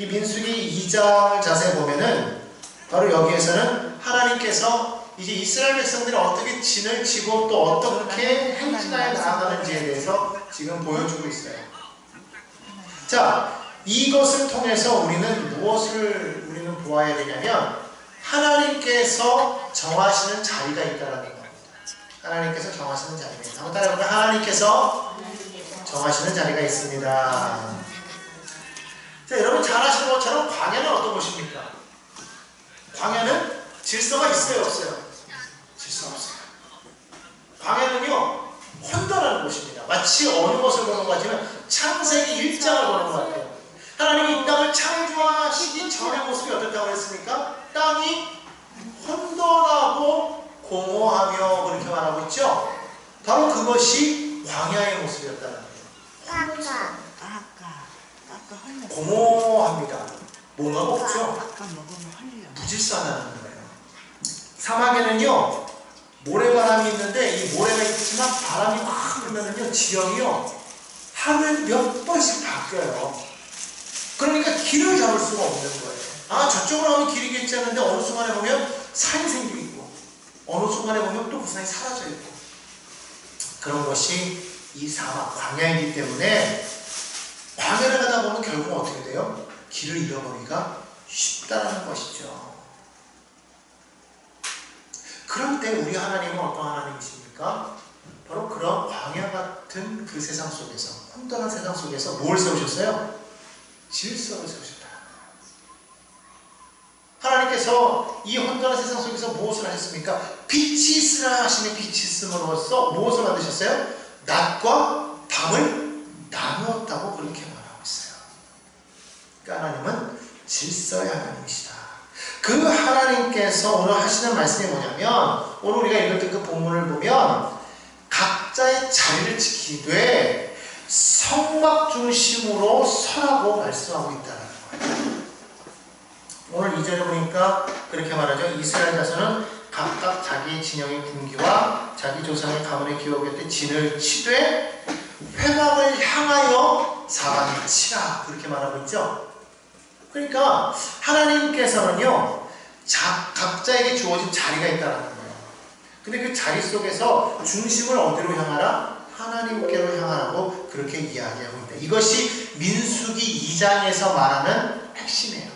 이 민수기 2장 자세히 보면은 바로 여기에서는 하나님께서 이제 이스라엘 백성들이 어떻게 진을 치고 또 어떻게 행진하여 나아가는지에 대해서 지금 보여주고 있어요. 자, 이것을 통해서 우리는 무엇을 보아야 되냐면 하나님께서 정하시는 자리가 있다는 겁니다. 하나님께서 정하시는 자리가 있다. 한번 따라해볼까요? 하나님께서 정하시는 자리가 있습니다. 자, 여러분 잘 아시는 것처럼 광야는 어떤 곳입니까? 광야는 질서가 있어요, 없어요? 질서가 없어요. 광야는요, 혼돈하는 곳입니다. 마치 어느 것을 보는 것 같으면 창세기 1장을 보는 것 같아요. 하나님이 이 땅을 창조하시기 전의 모습이 어떻다고 했습니까? 땅이 혼돈하고 공허하며 그렇게 말하고 있죠? 바로 그것이 광야의 모습이었다는 거예요. 공허합니다. 뭔가가 없죠? 무질서하다는 거예요. 사막에는요, 모래바람이 있는데 이 모래가 있지만 바람이 확 불면은요, 지형이요, 하루에 몇 번씩 바뀌어요. 그러니까 길을 잡을 수가 없는 거예요. 아, 저쪽으로 가면 길이겠지 하는데 어느 순간에 보면 산이 생기고 있고, 어느 순간에 보면 또 그 산이 사라져 있고, 그런 것이 이 사막, 광야이기 때문에 광야를 가다 보면 결국 어떻게 돼요? 길을 잃어버리기가 쉽다는 것이죠. 그럴 때 우리 하나님은 어떤 하나님이십니까? 바로 그런 광야 같은 그 세상 속에서, 혼돈한 세상 속에서 뭘 세우셨어요? 질서를 세우셨다. 하나님께서 이 혼돈한 세상 속에서 무엇을 하셨습니까? 빛이 있으라 하시니 빛이 있음으로써 무엇을 만드셨어요? 낮과 밤을 나누었다고 그렇게 말하고 있어요. 그러니까 하나님은 질서의 하나님이시다. 그 하나님께서 오늘 하시는 말씀이 뭐냐면, 오늘 우리가 읽었던 그 본문을 보면 각자의 자리를 지키되 성막 중심으로 서라고 말씀하고 있다는 거예요. 오늘 2절에 보니까 그렇게 말하죠. 이스라엘 자손은 각각 자기 진영의 군기와 자기 조상의 가문의 기업에 때 진을 치되 회막을 향하여 사방을 치라, 그렇게 말하고 있죠. 그러니까 하나님께서는요, 각자에게 주어진 자리가 있다는 거예요. 근데 그 자리 속에서 중심을 어디로 향하라? 하나님께로 향하라고 그렇게 이야기하고 있다. 이것이 민수기 2장에서 말하는 핵심이에요.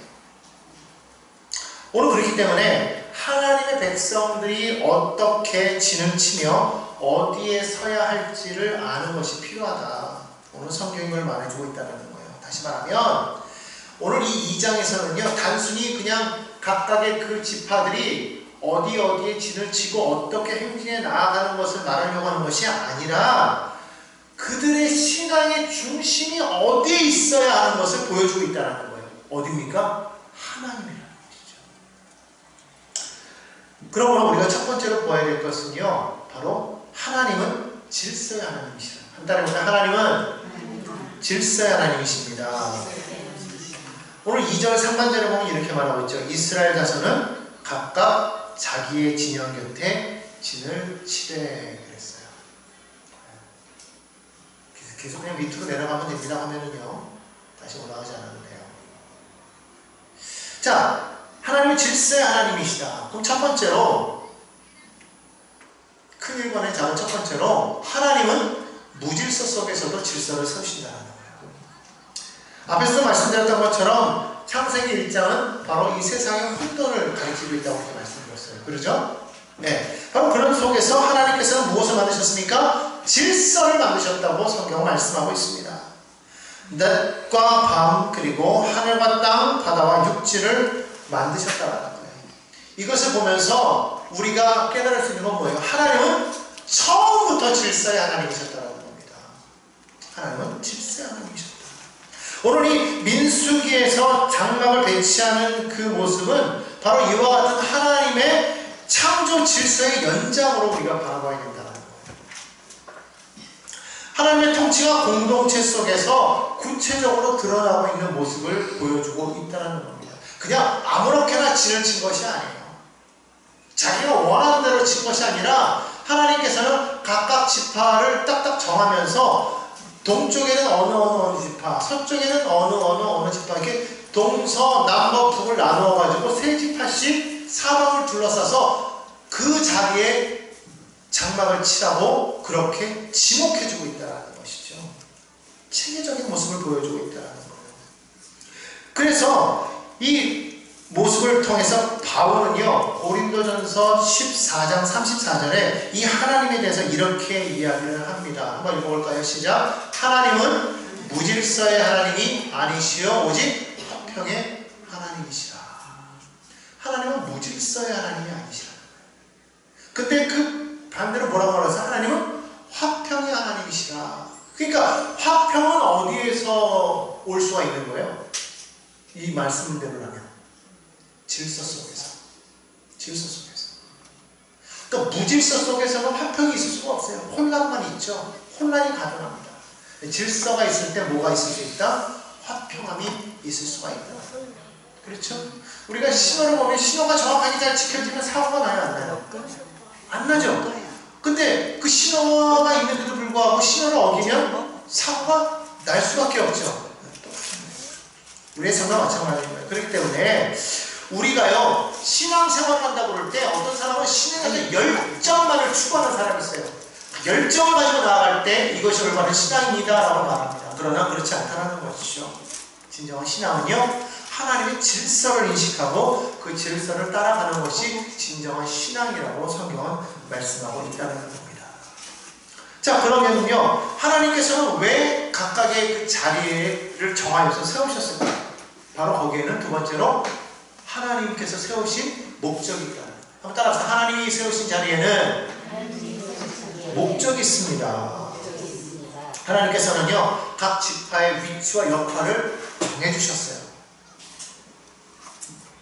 오늘 그렇기 때문에 하나님의 백성들이 어떻게 진을 치며 어디에 서야 할지를 아는 것이 필요하다. 오늘 성경이 그걸 말해주고 있다는 거예요. 다시 말하면 오늘 이 2장에서는요, 단순히 그냥 각각의 그 지파들이 어디에 진을 치고 어떻게 행진해 나아가는 것을 말하려고 하는 것이 아니라 그들의 신앙의 중심이 어디에 있어야 하는 것을 보여주고 있다는 거예요. 어디입니까? 하나님이라는 것이죠. 그러므로 우리가 첫 번째로 보아야 될 것은요, 바로 하나님은 질서의 하나님이시다. 한 달에 보면 하나님은 질서의 하나님이십니다. 오늘 2절 상반절에 보면 이렇게 말하고 있죠. 이스라엘 자손은 각각 자기의 진영 곁에 진을 치되 그랬어요. 계속 그냥 밑으로 내려가면 됩니다 하면은요, 다시 올라가지 않아도 돼요. 자, 하나님은 질서의 하나님이시다. 그럼 첫 번째로, 큰 일관을 잡은 첫 번째로, 하나님은 무질서 속에서도 질서를 세우신다는 거예요. 앞에서도 말씀드렸던 것처럼 창세기 1장은 바로 이 세상의 혼돈을 가리키고 있다고 이렇게 말씀드렸어요. 그러죠? 네. 바로 그런 속에서 하나님께서는 무엇을 만드셨습니까? 질서를 만드셨다고 성경은 말씀하고 있습니다. 낮과 밤, 그리고 하늘과 땅, 바다와 육지를 만드셨다는 거예요. 이것을 보면서 우리가 깨달을 수 있는 건 뭐예요? 하나님은 처음부터 질서의 하나님이셨다는 겁니다. 하나님은 질서의 하나님이셨다. 오늘 이 민수기에서 장막을 배치하는 그 모습은 바로 이와 같은 하나님의 창조 질서의 연장으로 우리가 바라봐야 된다는 거예요. 하나님의 통치가 공동체 속에서 구체적으로 드러나고 있는 모습을 보여주고 있다는 겁니다. 그냥 아무렇게나 진을 친 것이 아니에요. 자기가 원하는 대로 친 것이 아니라 하나님께서는 각각 지파를 딱딱 정하면서 동쪽에는 어느 지파, 서쪽에는 어느 지파, 이렇게 동서남북을 나누어 가지고 세 지파씩 사방을 둘러싸서 그 자리에 장막을 치라고 그렇게 지목해주고 있다는 것이죠. 체계적인 모습을 보여주고 있다는 거예요. 그래서 이 모습을 통해서 바울은요, 고린도전서 14장 34절에 이 하나님에 대해서 이렇게 이야기를 합니다. 한번 읽어볼까요? 시작. 하나님은 무질서의 하나님이 아니시오 오직 화평의 하나님이시라. 하나님은 무질서의 하나님이 아니시라. 근데 그 반대로 뭐라고 말해서 하나님은 화평의 하나님이시라. 그러니까 화평은 어디에서 올 수가 있는 거예요? 이 말씀대로라면 질서 속에서. 질서 속에서. 그러니까 무질서 속에서는 화평이 있을 수가 없어요. 혼란만 있죠. 혼란이 가능합니다. 질서가 있을 때 뭐가 있을 수 있다? 화평함이 있을 수가 있다. 그렇죠? 우리가 신호를 보면 신호가 정확하게 잘 지켜지면 사고가 나요, 안 나요? 안 나죠? 근데 그 신호가 있는데도 불구하고 신호를 어기면 사고가 날 수밖에 없죠. 우리의 삶과 마찬가지인 거예요. 그렇기 때문에 우리가요, 신앙생활을 한다고 그럴 때 어떤 사람은 신앙에서 열정만을 추구하는 사람이 있어요. 열정을 가지고 나아갈 때 이것이 올바른 신앙입니다 라고 말합니다. 그러나 그렇지 않다는 것이죠. 진정한 신앙은요, 하나님의 질서를 인식하고 그 질서를 따라가는 것이 진정한 신앙이라고 성경은 말씀하고 있다는 겁니다. 자, 그러면요, 하나님께서는 왜 각각의 그 자리를 정하여서 세우셨을까요? 바로 거기에는 두 번째로 하나님께서 세우신 목적이 있다. 한번 따라서 하나님이 세우신 자리에는 목적이 있습니다. 하나님께서는요, 각 지파의 위치와 역할을 정해주셨어요.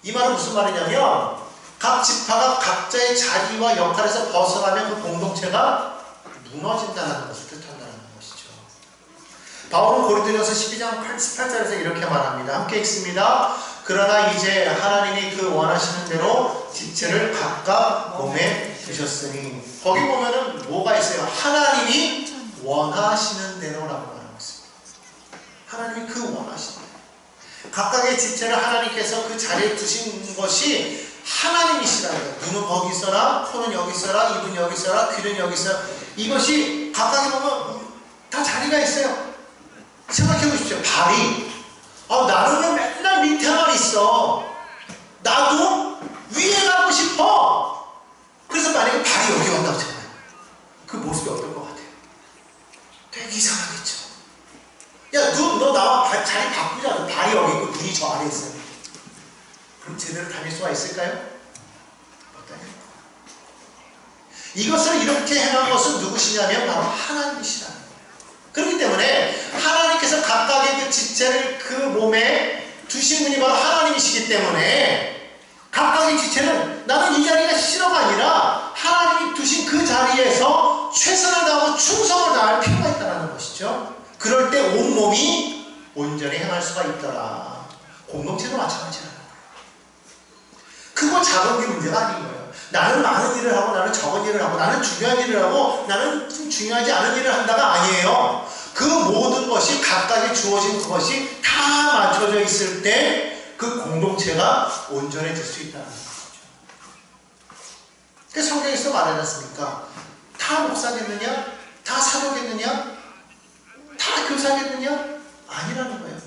이 말은 무슨 말이냐면 각 지파가 각자의 자리와 역할에서 벗어나면 그 공동체가 무너진다는 것을 뜻한다는 것이죠. 바울은 고린도전서 12장 88절에서 이렇게 말합니다. 함께 읽습니다. 그러나 이제 하나님이 그 원하시는 대로 지체를 각각 몸에 주셨으니, 거기 보면은 뭐가 있어요? 하나님이 원하시는 대로라고 말하고 있습니다. 하나님이 그 원하시는 대로. 각각의 지체를 하나님께서 그 자리에 두신 것이 하나님이시라는 거예요. 눈은 거기 있어라, 코는 여기 있어라, 입은 여기 있어라, 귀는 여기 있어라. 이것이 각각에 보면 다 자리가 있어요. 생각해 보십시오. 발이, 나는 왜 맨날 밑에만 있어? 나도 위에 가고 싶어. 그래서 만약에 발이 여기 왔다고 하잖아요. 그 모습이 어떨 것 같아요? 되게 이상하겠죠. 야, 너 나와 자리 바꾸자. 발이 여기 있고 눈이 저 아래에 있어요. 그럼 제대로 다닐 수가 있을까요? 못다닐 거예요. 이것을 이렇게 해놓은 것은 누구시냐면 바로 하나님이시라는 거예요. 그렇기 때문에 하나님께서 각각의 그 지체를 그 몸에 두신 분이 바로 하나님이시기 때문에 각각의 지체는 나는 이 자리가 싫어가 아니라 하나님이 두신 그 자리에서 최선을 다하고 충성을 다할 필요가 있다는 것이죠. 그럴 때 온몸이 온전히 행할 수가 있더라. 공동체도 마찬가지라는 거예요. 크고 작은 게 문제가 아닌 거예요. 나는 많은 일을 하고 나는 적은 일을 하고 나는 중요한 일을 하고 나는 좀 중요하지 않은 일을 한다가 아니에요. 그 모든 것이 각각에 주어진 그것이 다 맞춰져 있을 때 그 공동체가 온전해질 수 있다는 거죠. 그 성경에서 말하지 않습니까? 다 목사겠느냐? 다 사도겠느냐? 다 교사겠느냐? 아니라는 거예요.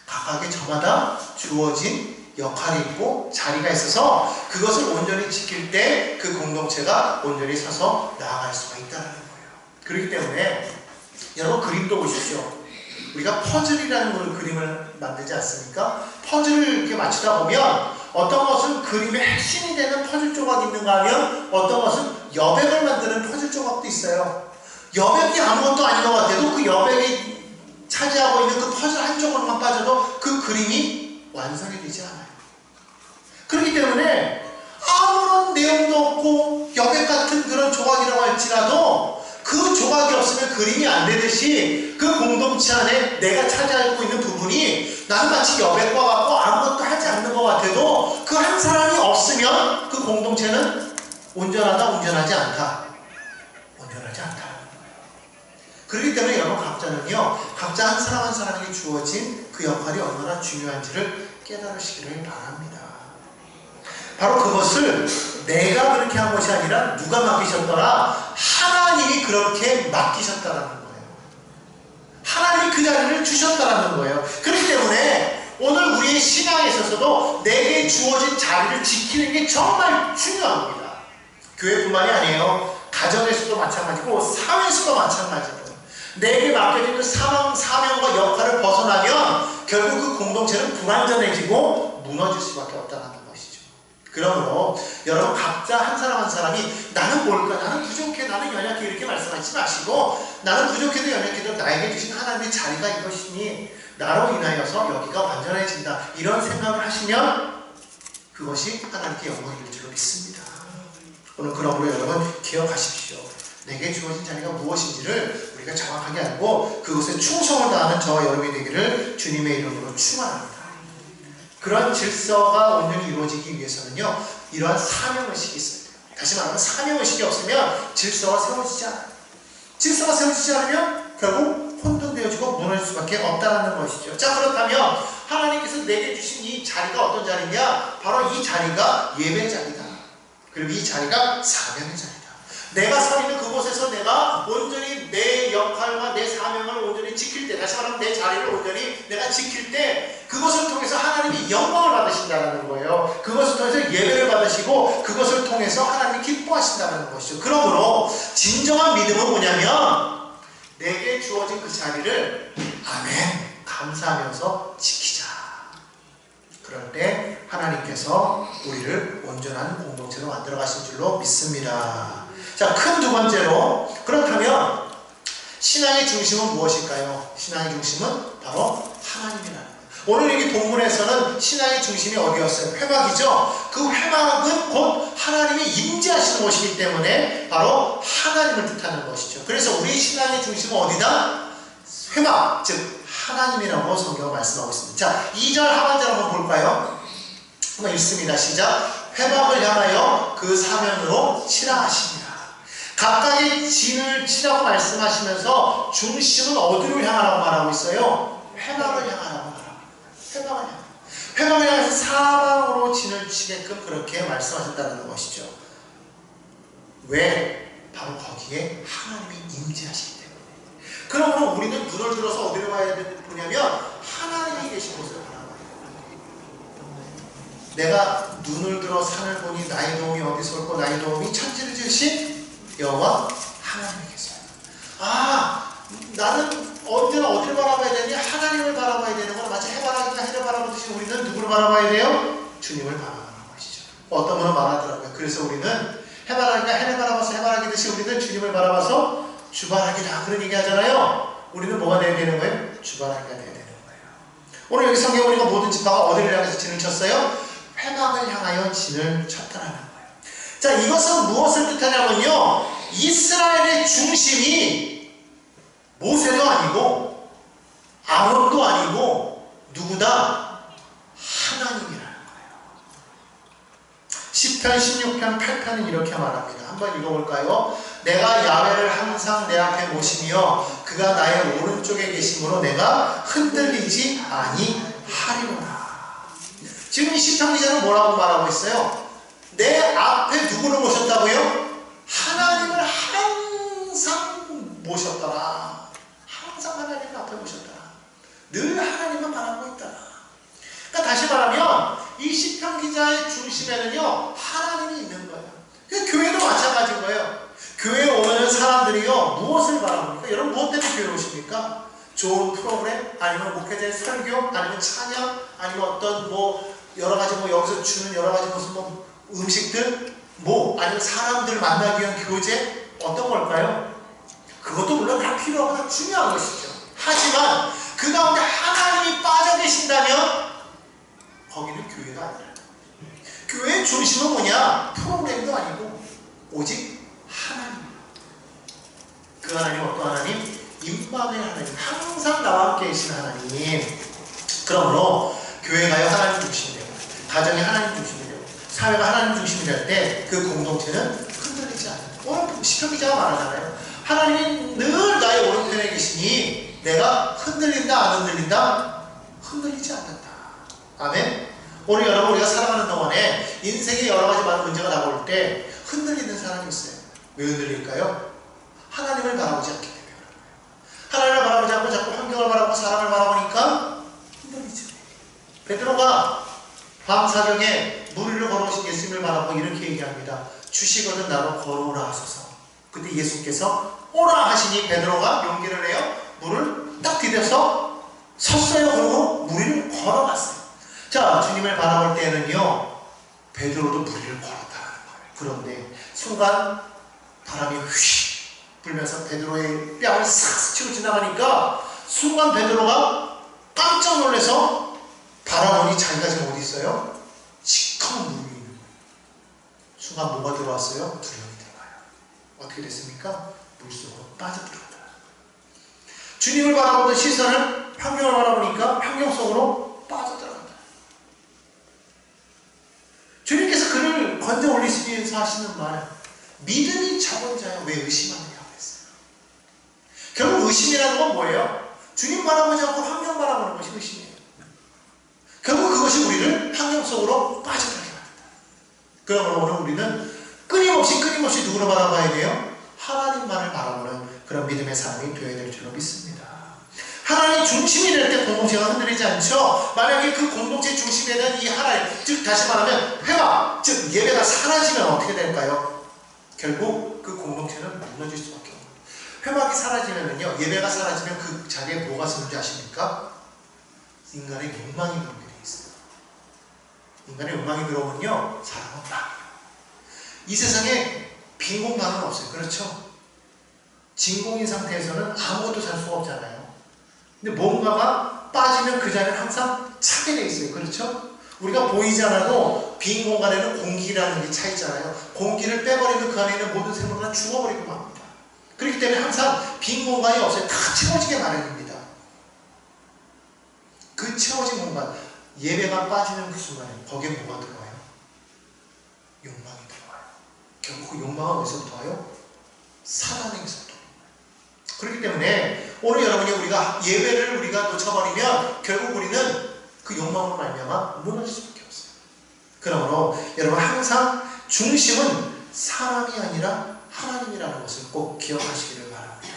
각각의 저마다 주어진 역할이 있고 자리가 있어서 그것을 온전히 지킬 때 그 공동체가 온전히 서서 나아갈 수가 있다는 거예요. 그렇기 때문에 여러분 그림도 보십시오. 우리가 퍼즐이라는 그림을 만들지 않습니까? 퍼즐을 이렇게 맞추다 보면 어떤 것은 그림의 핵심이 되는 퍼즐 조각이 있는가 하면 어떤 것은 여백을 만드는 퍼즐 조각도 있어요. 여백이 아무것도 아닌 것 같아도 그 여백이 차지하고 있는 그 퍼즐 한쪽으로만 빠져도 그 그림이 완성이 되지 않아요. 그렇기 때문에 아무런 내용도 없고 여백 같은 그런 조각이라고 할지라도 그 조각이 없으면 그림이 안 되듯이 그 공동체 안에 내가 차지하고 있는 부분이 나는 마치 여백과 같고 아무것도 하지 않는 것 같아도 그 한 사람이 없으면 그 공동체는 온전하다, 온전하지 않다. 온전하지 않다. 그렇기 때문에 여러분 각자는요, 각자 한 사람 한 사람에게 주어진 그 역할이 얼마나 중요한지를 깨달으시기를 바랍니다. 바로 그것을 내가 그렇게 한 것이 아니라 누가 맡기셨더라? 하나님이 그렇게 맡기셨다라는 거예요. 하나님이 그 자리를 주셨다라는 거예요. 그렇기 때문에 오늘 우리의 신앙에 있어서도 내게 주어진 자리를 지키는 게 정말 중요합니다. 교회뿐만이 아니에요. 가정에서도 마찬가지고 사회에서도 마찬가지고 내게 맡겨진 그 사명과 역할을 벗어나면 결국 그 공동체는 불완전해지고 무너질 수밖에 없다는 것이죠. 그러므로 여러분 각자 한 사람 한 사람이 나는 뭘까? 나는 부족해, 나는 연약해 이렇게 말씀하지 마시고 나는 부족해도 연약해도 나에게 주신 하나님의 자리가 이것이니 나로 인하여서 여기가 완전해진다 이런 생각을 하시면 그것이 하나님께 영광일 줄로 믿습니다. 오늘 그러므로 여러분 기억하십시오. 내게 주어진 자리가 무엇인지를 우리가 정확하게 알고 그것에 충성을 다하는 저와 여러분이 되기를 주님의 이름으로 축원합니다. 그런 질서가 온전히 이루어지기 위해서는요, 이러한 사명의식이 있어야 돼요. 다시 말하면 사명의식이 없으면 질서가 세워지지 않아요. 질서가 세워지지 않으면 결국 혼돈되어지고 무너질 수밖에 없다는 것이죠. 자, 그렇다면 하나님께서 내게 주신 이 자리가 어떤 자리냐? 바로 이 자리가 예배 자리다. 그리고 이 자리가 사명의 자리다. 내가 서 있는 그곳에서 내가 온전히 내 역할과 내 사명을 온전히 지킬 때, 다시 말하면 내 자리를 온전히 내가 지킬 때 그것을 통해서 하나님이 영광을 받으신다는 거예요. 그것을 통해서 예배를 받으시고 그것을 통해서 하나님이 기뻐하신다는 것이죠. 그러므로 진정한 믿음은 뭐냐면 내게 주어진 그 자리를 아멘 감사하면서 지키자. 그럴 때 하나님께서 우리를 온전한 공동체로 만들어 가신 줄로 믿습니다. 자, 큰 두 번째로, 그렇다면 신앙의 중심은 무엇일까요? 신앙의 중심은 바로 하나님이라는 거예요. 오늘 여기 본문에서는 신앙의 중심이 어디였어요? 회막이죠. 그 회막은 곧 하나님이 임재하시는 곳이기 때문에 바로 하나님을 뜻하는 것이죠. 그래서 우리 신앙의 중심은 어디다? 회막, 즉 하나님이라고 성경은 말씀하고 있습니다. 자, 2절 하반절 한번 볼까요? 한번 읽습니다. 시작. 회막을 향하여 그 사면으로 치라 하십니다. 각각의 진을 치라고 말씀하시면서 중심은 어디로 향하라고 말하고 있어요? 회막을 향하라고 말합니다. 회막을 향하라. 회막을 향해서 사방으로 진을 치게끔 그렇게 말씀하셨다는 것이죠. 왜? 바로 거기에 하나님이 임재하시기 때문에. 그러므로 우리는 눈을 들어서 어디로 가야 되냐면 하나님이 계신 곳을 바라봐야 돼요. 내가 눈을 들어 산을 보니 나의 도움이 어디서 올고 나의 도움이 천지를 지으신 여호와 하나님께서요. 아, 나는 언제나 어디를 바라봐야 되니? 하나님을 바라봐야 되는 건 마치 해바라기가 해를 바라보듯이 우리는 누구를 바라봐야 돼요? 주님을 바라보는 것이죠. 어떤 분은 말하더라고요. 그래서 우리는 해바라기가 해를 바라봐서 해바라기듯이 우리는 주님을 바라봐서 주바라기다 그런 얘기 하잖아요. 우리는 뭐가 되어야 되는 거예요? 주바라기가 되어야 되는 거예요. 오늘 여기 성경에 보니까 모든 지파가 어디를 향해서 진을 쳤어요? 회막을 향하여 진을 쳤다라는 거예요. 자, 이것은 무엇을 뜻하냐면요, 이스라엘의 중심이 모세도 아니고 아론도 아니고 누구다? 하나님이라는 거예요. 시편 16편 8편은 이렇게 말합니다. 한번 읽어볼까요? 내가 야훼를 항상 내 앞에 모시며 그가 나의 오른쪽에 계심으로 내가 흔들리지 아니하리로다. 지금 이 시편 기자는 뭐라고 말하고 있어요? 내 앞에 누구를 모셨다고요? 하나님을 항상 모셨더라. 항상 하나님 앞에 모셨더라. 늘 하나님만 바라보고 있더라. 그러니까 다시 말하면 이 시편 기자의 중심에는요 하나님이 있는 거예요. 그러니까 교회도 마찬가지인 거예요. 교회에 오는 사람들이요 무엇을 바라봅니까? 여러분 무엇 때문에 교회에 오십니까? 좋은 프로그램, 아니면 목회자의 설교, 아니면 찬양, 아니면 어떤 여러가지 여기서 주는 여러가지 무슨 음식들, 아니면 사람들을 만나기 위한 교제, 어떤 걸까요? 그것도 물론 다 필요하고 다 중요한 것이죠. 하지만 그 가운데 하나님이 빠져 계신다면 거기는 교회가 아니라, 교회의 중심은 뭐냐? 프로그램도 아니고 오직 하나님. 그 하나님 어떤 하나님? 임마누엘 하나님, 항상 나와 함께 계신 하나님. 그러므로 교회가요 하나님 중심이 되고, 가정이 하나님 중심이 되고, 사회가 하나님 중심이 될 때 그 공동체는 흔들리지 않아요. 오늘 시편 기자가 말하잖아요. 하나님이 늘 나의 오른편에 계시니 내가 흔들린다 안 흔들린다? 흔들리지 않는다. 아멘. 오늘 여러분 우리가 살아가는 동안에 인생에 여러 가지 많은 문제가 다가올 때 흔들리는 사람이 있어요. 왜 흔들릴까요? 하나님을 바라보지 않기 때문에 그런 거예요. 하나님을 바라보지 않고 자꾸 환경을 바라보고 사람을 바라보니까 흔들리죠. 베드로가 밤사경에 물 위로 걸어오신 예수님을 바라보고 이렇게 얘기합니다. 주시거든 나로 걸어오라 하소서. 그때 예수께서 오라 하시니 베드로가 용기를 내어 물을 딱 디뎌서 섰어요. 그러고 물 위를 걸어갔어요. 자, 주님을 바라볼 때는요 베드로도 물 위를 걸었다는 거예요. 그런데 순간 바람이 휘 불면서 베드로의 뺨을 싹 스치고 지나가니까 순간 베드로가 깜짝 놀라서 바라보니 자기가 지금 어디 있어요? 시커먼 물 위에 있는 거예요. 순간 뭐가 들어왔어요? 두려움이 들어와요. 어떻게 됐습니까? 물속으로 빠져들어갔다. 주님을 바라보던 시선은 환경을 바라보니까 환경 속으로 빠져들어간다. 주님께서 그를 건져 올리시기 위해서 하시는 말, 믿음이 적은 자여 왜 의심하느냐고 했어요. 결국 의심이라는 건 뭐예요? 주님 바라보지 않고 환경 바라보는 것이 의심이에요. 결국 그것이 우리를 환경 속으로 빠져들게 합니다. 그러므로 오늘 우리는 끊임없이 누구를 바라봐야 돼요? 하나님만을 바라보는 그런 믿음의 삶이 되어야 될 줄로 믿습니다. 하나님 중심이 될 때 공동체가 흔들리지 않죠. 만약에 그 공동체 중심에 대한 이 하나님, 즉 다시 말하면 회화, 즉 예배가 사라지면 어떻게 될까요? 결국 그 공동체는 무너질 수밖에 없어요. 회막이 사라지면요, 예배가 사라지면 그 자리에 뭐가 서는지 아십니까? 인간의 욕망이 들어오게 되어 있어요. 인간의 욕망이 들어오면요, 사람은 망해요. 이 세상에 빈 공간은 없어요. 그렇죠? 진공인 상태에서는 아무것도 살 수가 없잖아요. 근데 뭔가가 빠지면 그 자리는 항상 차게 되어 있어요. 그렇죠? 우리가 보이지 않아도 빈 공간에는 공기라는 게 차 있잖아요. 공기를 빼버리면 그 안에 있는 모든 생물은 죽어버리고 맙니다. 그렇기 때문에 항상 빈 공간이 없어요. 다 채워지게 마련입니다. 그 채워진 공간, 예배가 빠지는 그 순간에 거기에 뭐가 들어와요? 욕망이 들어와요. 결국 그 욕망은 어디서부터 와요? 사단에게서부터. 그렇기 때문에 오늘 여러분이 우리가 예배를 우리가 놓쳐버리면 결국 우리는 그 욕망으로 말미암아 무너질 수밖에 없어요. 그러므로 여러분 항상 중심은 사람이 아니라 하나님이라는 것을 꼭 기억하시기를 바랍니다.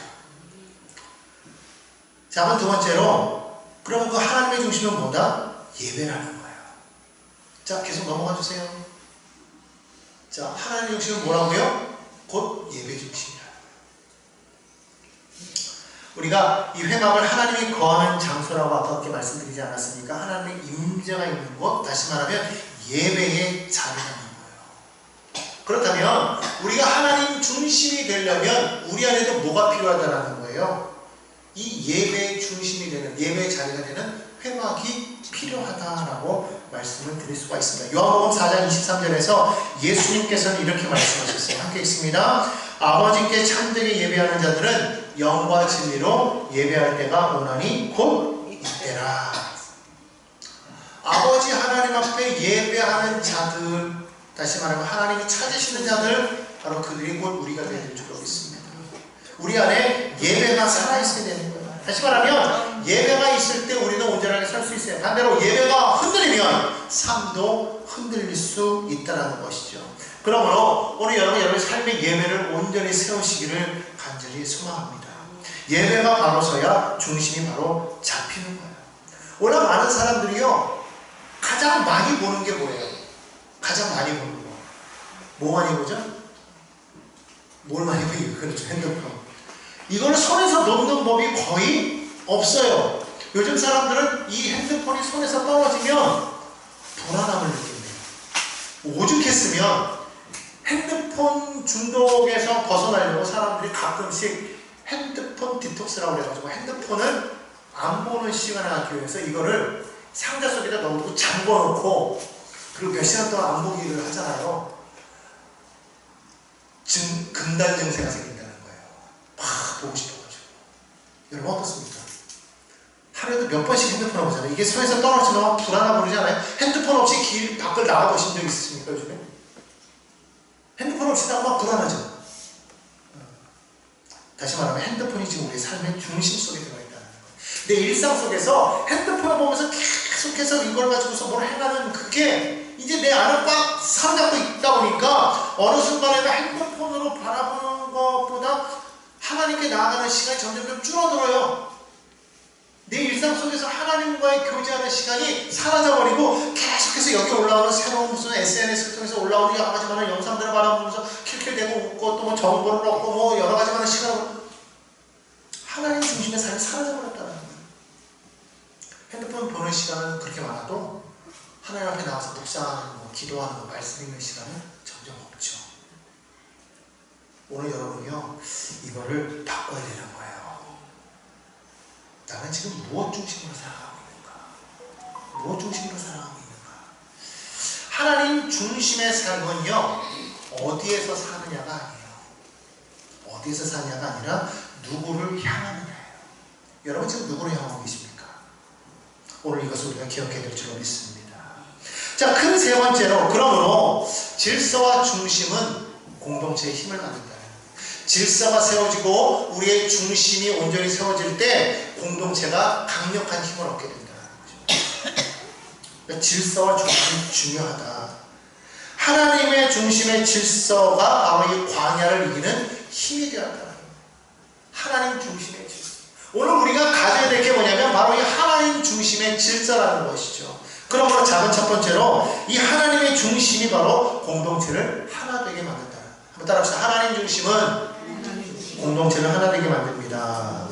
자, 두 번째로 그러면 그 하나님의 중심은 뭐다? 예배라는 거예요. 자, 계속 넘어가 주세요. 자, 하나님의 중심은 뭐라고요? 곧 예배 중심이라. 우리가 이 회막을 하나님이 거하는 장소라고 아까 말씀드리지 않았습니까? 하나님의 임재가 있는 곳, 다시 말하면 예배의 자리가 있는 거예요. 그렇다면 우리가 하나님 중심이 되려면 우리 안에도 뭐가 필요하다는 거예요? 이 예배의 중심이 되는, 예배의 자리가 되는 회막이 필요하다라고 말씀을 드릴 수가 있습니다. 요한복음 4장 23절에서 예수님께서는 이렇게 말씀하셨어요. 함께 읽습니다. 아버지께 참되게 예배하는 자들은 영과 진리로 예배할 때가 오나니 곧 이때라. 아버지 하나님 앞에 예배하는 자들, 다시 말하면 하나님이 찾으시는 자들, 바로 그들이 곧 우리가 될 줄로 믿습니다. 우리 안에 예배가 살아있어야 되는 거예요. 다시 말하면 예배가 있을 때 우리는 온전하게 살 수 있어요. 반대로 예배가 흔들리면 삶도 흔들릴 수 있다는 것이죠. 그러므로 오늘 여러분의 삶의 예배를 온전히 세우시기를 간절히 소망합니다. 예배가 바로 서야 중심이 바로 잡히는 거예요. 오늘 많은 사람들이요, 가장 많이 보는 게 뭐예요? 가장 많이 보는 거. 뭐 많이 보죠? 뭘 많이 보여요? 그렇죠. 핸드폰. 이걸 손에서 놓는 법이 거의 없어요. 요즘 사람들은 이 핸드폰이 손에서 떨어지면 불안함을 느낀대요. 오죽했으면 핸드폰 중독에서 벗어나려고 사람들이 가끔씩 핸드폰 디톡스라고 그래가지고 핸드폰을 안 보는 시간을 갖기 위해서 이거를 상자 속에다 넣고 잠궈놓고 그리고 몇 시간 동안 안 보기를 하잖아요. 금단 증세가 생긴다는 거예요. 막 보고 싶어가지고. 여러분 어떻습니까? 하루에도 몇 번씩 핸드폰을 보잖아요. 이게 손에서 떨어지면 불안하고 그러잖아요. 핸드폰 없이 길 밖을 나가보신 적 있으십니까 요즘에? 핸드폰 없이 나가면 불안하죠. 다시 말하면 핸드폰이 지금 우리 삶의 중심 속에 들어있다는 거예요. 내 일상 속에서 핸드폰을 보면서 계속해서 이걸 가지고서 뭘 해가는 그게 이제 내 안을 꽉 사로잡고 있다 보니까 어느 순간에는 핸드폰으로 바라보는 것보다 하나님께 나아가는 시간이 점점 줄어들어요. 내 일상 속에서 하나님과의 교제하는 시간이 사라져버리고 계속해서 여기 올라오는 새로운 무슨 SNS를 통해서 올라오는 여러 가지 많은 영상들을 바라보면서 킬킬대고 웃고 또 뭐 정보를 얻고 뭐 여러 가지 많은 시간을 하나님 중심의 삶이 사라져버렸다는 거예요. 핸드폰 보는 시간은 그렇게 많아도 하나님 앞에 나와서 묵상하는 거, 기도하는 거, 말씀 읽는 시간은 점점 없죠. 오늘 여러분이요, 이거를 바꿔야 되는 거예요. 나는 지금 무엇 중심으로 살아가고 있는가? 무엇 중심으로 살아가고 있는가? 하나님 중심의 삶은요, 어디에서 사느냐가 아니에요. 어디에서 사느냐가 아니라 누구를 향하느냐예요. 여러분 지금 누구를 향하고 계십니까? 오늘 이것을 우리가 기억해야 될 줄 믿습니다. 자, 큰 세 번째로, 그러므로 질서와 중심은 공동체의 힘을 만든다. 질서가 세워지고 우리의 중심이 온전히 세워질 때 공동체가 강력한 힘을 얻게 된다는 거죠. 그러니까 질서와 중심이 중요하다. 하나님의 중심의 질서가 바로 이 광야를 이기는 힘이 되었다는 거예요. 하나님 중심의 질서. 오늘 우리가 가져야 될 게 뭐냐면 바로 이 하나님 중심의 질서라는 것이죠. 그러므로 작은 첫 번째로 이 하나님의 중심이 바로 공동체를 하나 되게 만든다. 한번 따라합시다. 하나님 중심은 공동체를 하나 되게 만듭니다.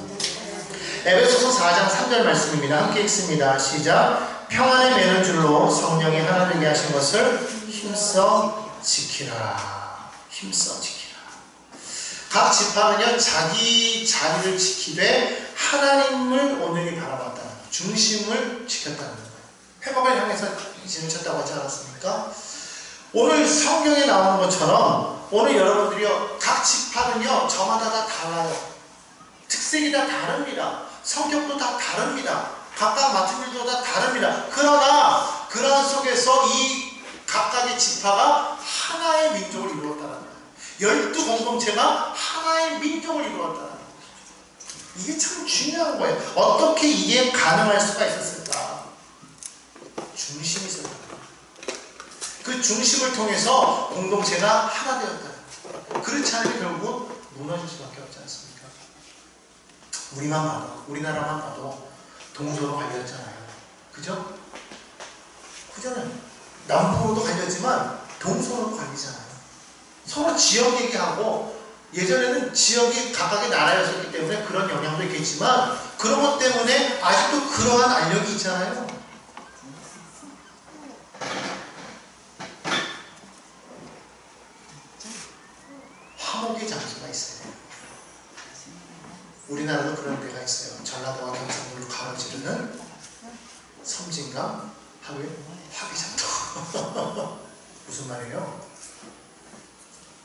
에베소서 4장 3절 말씀입니다. 함께 읽습니다. 시작. 평안에 매는 줄로 성령이 하나 되게 하신 것을 힘써 지키라. 힘써 지키라. 각 지파는요, 자기 자리를 지키되 하나님을 온전히 바라봤다는 거예요. 중심을 지켰다는 거예요. 회복을 향해서 진을 쳤다고 하지 않았습니까? 오늘 성경에 나오는 것처럼 오늘 여러분들이요, 각 지파는요, 저마다 다 달라요. 특색이 다 다릅니다. 성격도 다 다릅니다. 각각 맡은 일도 다 다릅니다. 그러나 그러한 속에서 이 각각의 지파가 하나의 민족을 이루었다는 거예요. 12 공동체가 하나의 민족을 이루었다는 거예요. 이게 참 중요한 거예요. 어떻게 이게 가능할 수가 있었을까? 중심이 있었다. 그 중심을 통해서 공동체가 하나 되었다는 거예요. 그렇지 않으면 결국 무너질 수밖에 없지 않습니까? 우리만 봐도, 우리나라만 봐도 동서로 갈렸잖아요. 그죠? 그잖아요. 남북으로도 갈렸지만 동서로 갈리잖아요. 서로 지역 얘기하고, 예전에는 지역이 각각의 나라였었기 때문에 그런 영향도 있겠지만 그런 것 때문에 아직도 그러한 알력이 있잖아요. 화목의 장소가 있어요. 우리나라도 그런 데가 있어요. 전라도와 경상도를 가로지르는 섬진강 화개장터. 무슨 말이에요?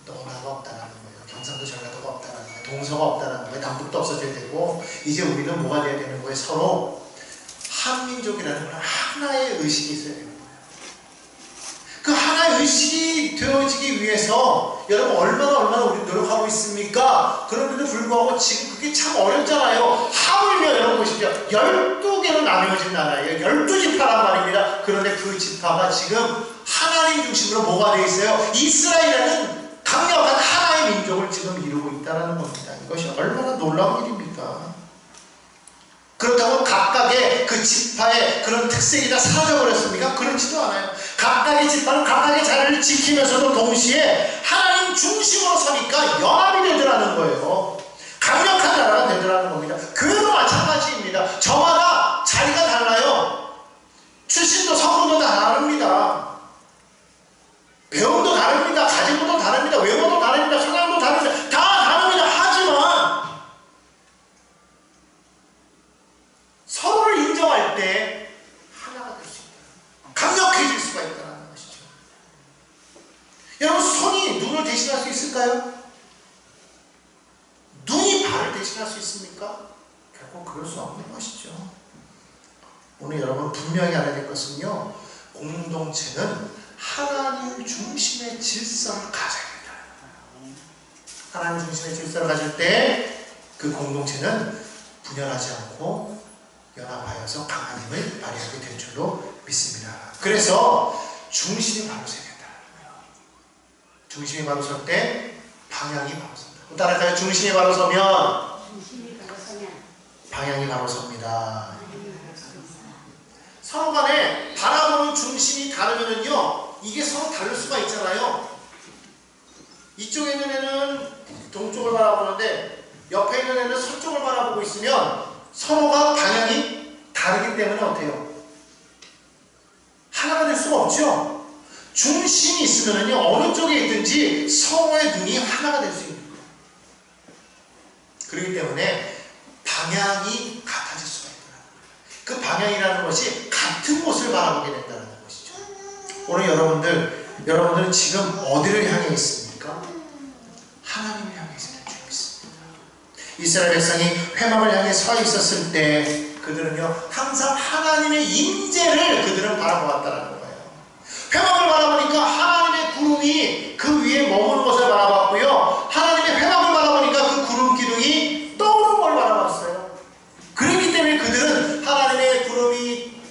너나가 없다라는 거예요. 경상도 전라도가 없다라는 거예요. 동서가 없다라는 거예요. 남북도 없어져야 되고, 이제 우리는 뭐가 돼야 되는 거예요? 서로 한민족이라는 그런 하나의 의식이 있어야 되는 거예요. 그 하나의 의식이 되어지기 위해서 여러분 얼마나 우리 노력하고 있습니까? 그런데도 불구하고 지금 그게 참 어렵잖아요. 하물며 여러분 보십시오. 12개로 나뉘어진 나라예요. 12지파란 말입니다. 그런데 그 지파가 지금 하나님 중심으로 뭐가 되어 있어요? 이스라엘이라는 강력한 하나의 민족을 지금 이루고 있다는 겁니다. 이것이 얼마나 놀라운 일입니까? 그렇다고 각각의 그 지파의 그런 특색이 다 사라져버렸습니까? 그렇지도 않아요. 각각의 지파는 각각의 자리를 지키면서도 동시에 하나님 중심으로 서니까 연합이 되더라는 거예요. 강력한 나라가 되더라는 겁니다. 교회도 마찬가지입니다. 저마다 자리가 달라요. 출신도 성분도 다 다릅니다. 배움도 다릅니다. 가지고도 다릅니다. 외모도 다릅니다. 성향도 다릅니다. 다 다릅니다. 하지만 서로를 인정할 때 하나가 될 수 있다. 강력해질 수가 있다는 것이죠. 여러분, 손이 눈을 대신할 수 있을까요? 눈이 발을 대신할 수 있습니까? 결국 그럴 수 없는 것이죠. 오늘 여러분 분명히 알아야 될 것은요, 공동체는 하나님 중심의 질서를 가져야 된다. 하나님 중심의 질서를 가질 때 그 공동체는 분열하지 않고 연합하여서 강한 힘을 발휘하게 될 줄로 믿습니다. 그래서 중심이 바로 서야 된다는 거예요. 중심이 바로 설 때 방향이 바로 선다. 따라가요. 중심이 바로 서면 방향이 바로 섭니다. 서로 간에 바라보는 중심이 다르면은요, 이게 서로 다를 수가 있잖아요. 이쪽에 있는 애는 동쪽을 바라보는데 옆에 있는 애는 서쪽을 바라보고 있으면 서로가 방향이 다르기 때문에 어때요? 하나가 될 수가 없죠. 중심이 있으면은요, 어느 쪽에 있든지 서로의 눈이 하나가 될 수 있는 거예요. 그렇기 때문에 방향이 같아질 수가 있더라고요. 그 방향이라는 것이 같은 곳을 바라보게 된다는 것이죠. 오늘 여러분들은 지금 어디를 향해 있습니까? 하나님을 향해 있을 줄 믿습니다. 이스라엘 백성이 회막을 향해 서 있었을 때 그들은요, 항상 하나님의 임재를 그들은 바라보았다는 거예요. 회막을 바라보니까 하나님의 구름이 그 위에 머무는 것을 바라봤고요, 하나님의 회막을 바라보니까 그 구름 기둥이 떠오르는 걸 바라봤어요. 그렇기 때문에 그들은 하나님의 구름이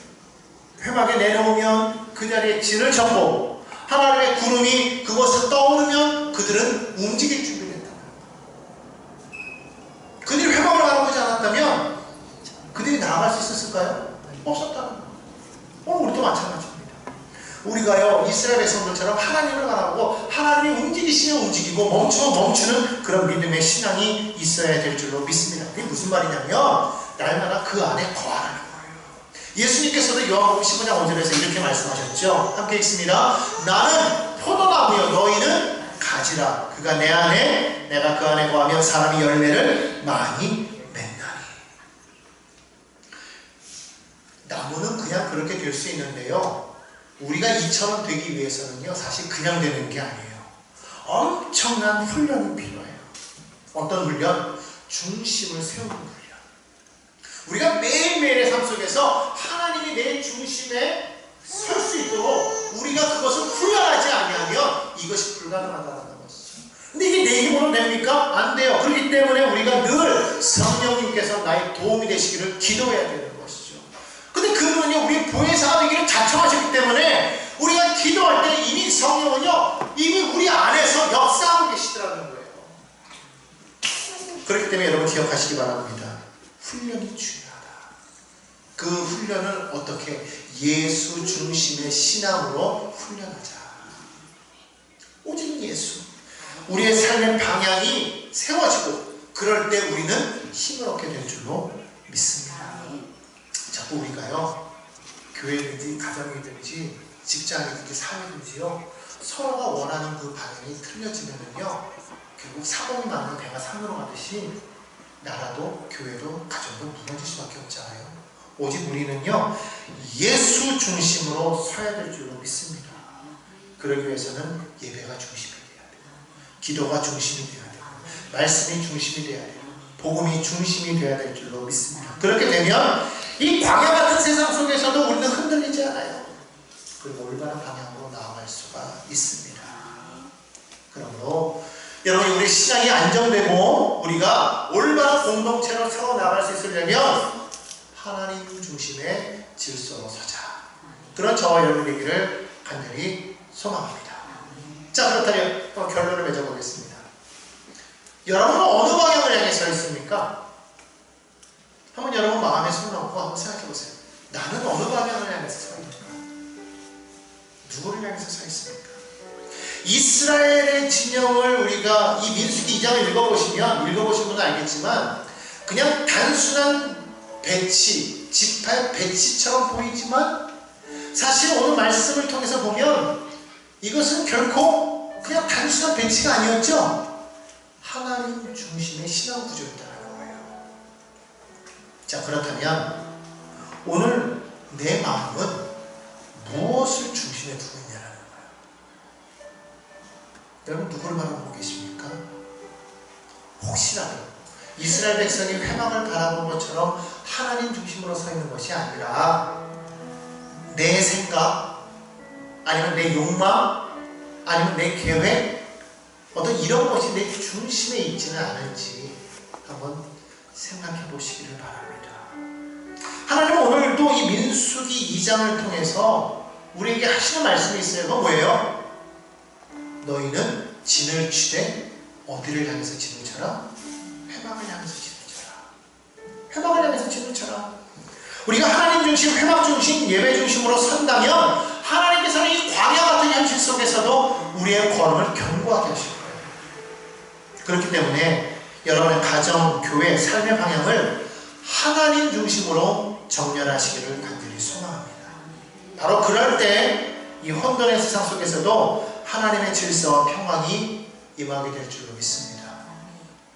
회막에 내려오면 그 자리에 진을 쳤고, 하나님의 구름이 그것을 떠오르면 그들은 움직일 준비를 했다. 그들이 회막을 바라보지 않았다면 그들이 나아갈 수 있었을까요? 없었다는 거예요. 오늘 우리도 마찬가지입니다. 우리가요, 이스라엘 백성들처럼 하나님을 바라보고 하나님이 움직이시면 움직이고 멈추면 멈추는 그런 믿음의 신앙이 있어야 될 줄로 믿습니다. 그게 무슨 말이냐면 날마다 그 안에 거하라는 거예요. 예수님께서도 요한복음 15장 5절에서 이렇게 말씀하셨죠. 함께 읽습니다. 나는 포도나무여 너희는 가지라. 그가 내 안에 내가 그 안에 거하면 사람이 열매를 많이 맺나니. 나무는 그냥 그렇게 될 수 있는데요, 우리가 이처럼 되기 위해서는요, 사실 그냥 되는 게 아니에요. 엄청난 훈련이 필요해요. 어떤 훈련? 중심을 세우는 훈련. 우리가 매일매일의 삶 속에서 하나님이 내 중심에 설 수 있도록 우리가 그것을 훈련하지 아니하면 이것이 불가능하다는 것이죠. 근데 이게 내 힘으로 됩니까? 안 돼요. 그렇기 때문에 우리가 늘 성령님께서 나의 도움이 되시기를 기도해야 되는 것이죠. 근데 그분은요, 우리 보혜사가 되기를 자청하셨기 때문에 우리가 기도할 때 이미 성령은요, 이미 우리 안에서 역사하고 계시더라는 거예요. 그렇기 때문에 여러분 기억하시기 바랍니다. 훈련이 중요하다. 그 훈련을 어떻게? 예수 중심의 신앙으로 훈련하자. 오직 예수. 우리의 삶의 방향이 세워지고 그럴 때 우리는 힘을 얻게 될 줄로 믿습니다. 자꾸 우리가요, 교회든지 가정이든지 직장이든지 사회든지요, 서로가 원하는 그 방향이 틀려지면은요, 결국 사공이 맞는 배가 산으로 가듯이 나라도 교회도 가정도 무너질 수밖에 없잖아요. 오직 우리는요, 예수 중심으로 서야 될 줄로 믿습니다. 그러기 위해서는 예배가 중심이 돼야 돼요. 기도가 중심이 돼야 돼요. 말씀이 중심이 돼야 돼요. 복음이 중심이 돼야 될 줄로 믿습니다. 그렇게 되면 이 광야 같은 세상 속에서도 우리는 흔들리지 않아요. 그리고 올바른 방향으로 나아갈 수가 있습니다. 그러므로 여러분, 우리 신앙이 안정되고 우리가 올바른 공동체로 세워 나갈 수 있으려면 하나님 중심의 질서로 서자. 그런 저와 여러분 되기를 간절히 소망합니다. 자, 그렇다면 결론을 맺어보겠습니다. 여러분은 어느 방향을 향해 서 있습니까? 한번 여러분 마음에 손 얹고 한번 생각해 보세요. 나는 어느 방향을 향해서 서 있는가? 누구를 향해서 서 있습니까? 이스라엘의 진영을 우리가 이 민수기 2장을 읽어보신 분은 알겠지만 그냥 단순한 배치, 지파의 배치처럼 보이지만 사실 오늘 말씀을 통해서 보면 이것은 결코 그냥 단순한 배치가 아니었죠. 하나님 중심의 신앙 구조였다는 거예요. 자, 그렇다면 오늘 내 마음은 무엇을 중심에 두고 있냐는 거예요. 여러분, 누구를 바라보고 계십니까? 혹시라도 이스라엘 백성이 회막을 바라본 것처럼 하나님 중심으로 서 있는 것이 아니라 내 생각, 아니면 내 욕망, 아니면 내 계획, 어떤 이런 것이 내 중심에 있지는 않을지 한번 생각해 보시기를 바랍니다. 하나님은 오늘도 이 민수기 2장을 통해서 우리에게 하시는 말씀이 있어요. 그건 뭐예요? 너희는 진을 치되 어디를 향해서 진을 쳐라? 회막을 향해서 진을 쳐라. 회막을 향해서 진을 쳐라. 우리가 하나님 중심, 회막 중심, 예배 중심으로 선다면 하나님께서는 이 광야 같은 현실 속에서도 우리의 걸음을 견고하게 하실 거예요. 그렇기 때문에 여러분의 가정, 교회, 삶의 방향을 하나님 중심으로 정렬하시기를 간절히 소망합니다. 바로 그럴 때 이 혼돈의 세상 속에서도 하나님의 질서와 평안이 임하게 될 줄로 믿습니다.